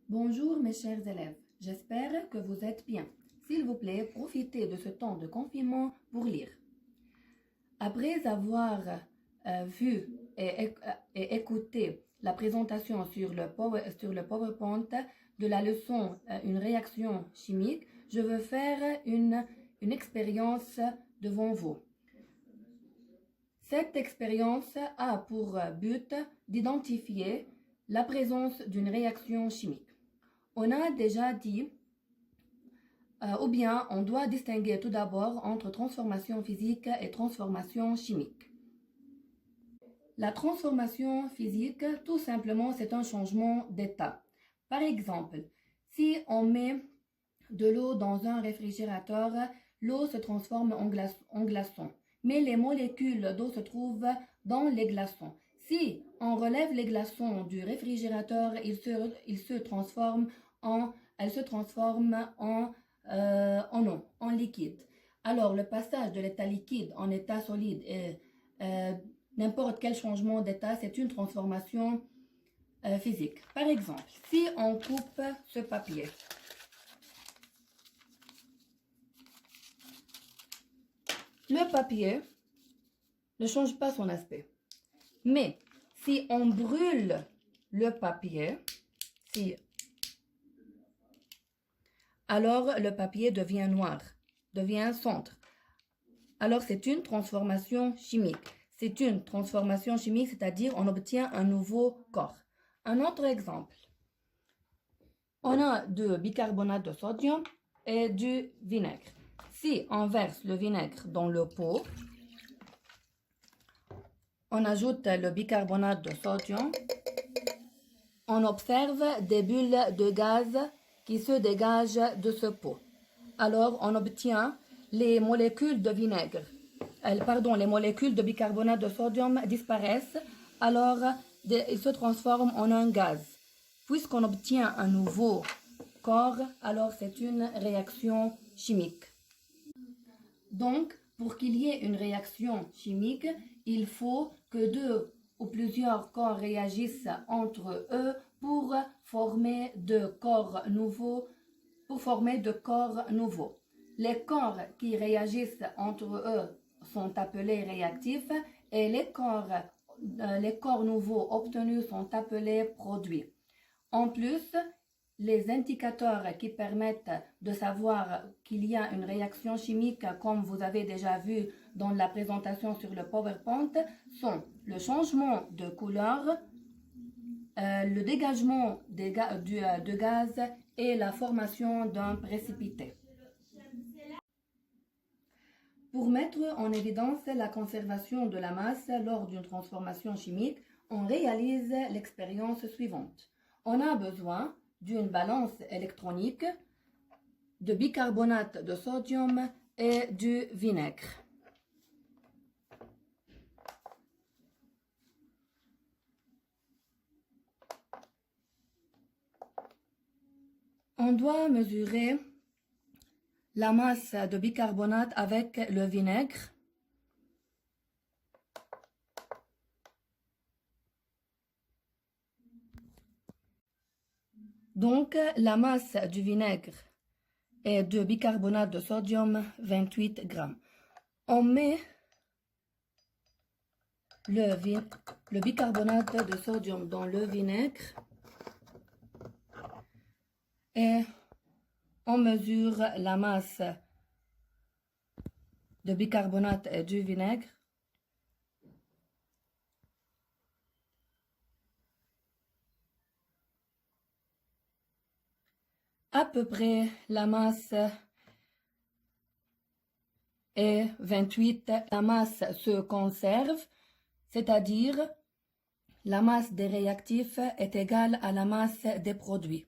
Bonjour mes chers élèves, j'espère que vous êtes bien. S'il vous plaît, profitez de ce temps de confinement pour lire. Après avoir vu et écouté la présentation sur le PowerPoint de la leçon Une réaction chimique, je veux faire une expérience devant vous. Cette expérience a pour but d'identifier la présence d'une réaction chimique. On a déjà dit, ou bien on doit distinguer tout d'abord entre transformation physique et transformation chimique. La transformation physique, tout simplement, c'est un changement d'état. Par exemple, si on met de l'eau dans un réfrigérateur, l'eau se transforme en glaçon. Mais les molécules d'eau se trouvent dans les glaçons. Si on relève les glaçons du réfrigérateur, elles se transforment en eau, en liquide. Alors, le passage de l'état liquide en état solide et n'importe quel changement d'état, c'est une transformation physique. Par exemple, si on coupe ce papier, le papier ne change pas son aspect. Mais si on brûle le papier, alors le papier devient noir, devient sombre. Alors c'est une transformation chimique. C'est une transformation chimique, c'est-à-dire on obtient un nouveau corps. Un autre exemple. On a du bicarbonate de sodium et du vinaigre. Si on verse le vinaigre dans le pot, on ajoute le bicarbonate de sodium, on observe des bulles de gaz qui se dégagent de ce pot. Alors, on obtient les molécules de vinaigre. Les molécules de bicarbonate de sodium disparaissent, alors ils se transforment en un gaz. Puisqu'on obtient un nouveau corps, alors c'est une réaction chimique. Donc, pour qu'il y ait une réaction chimique, il faut que deux ou plusieurs corps réagissent entre eux pour former de corps nouveaux. Les corps qui réagissent entre eux sont appelés réactifs et les corps nouveaux obtenus sont appelés produits. En plus, les indicateurs qui permettent de savoir qu'il y a une réaction chimique, comme vous avez déjà vu dans la présentation sur le PowerPoint, sont le changement de couleur, le dégagement de gaz et la formation d'un précipité. Pour mettre en évidence la conservation de la masse lors d'une transformation chimique, on réalise l'expérience suivante. On a besoin d'une balance électronique, de bicarbonate de sodium et du vinaigre. On doit mesurer la masse de bicarbonate avec le vinaigre. Donc, la masse du vinaigre est de bicarbonate de sodium 28 grammes. On met le bicarbonate de sodium dans le vinaigre et on mesure la masse de bicarbonate et du vinaigre. À peu près la masse est 28. La masse se conserve, c'est-à-dire la masse des réactifs est égale à la masse des produits.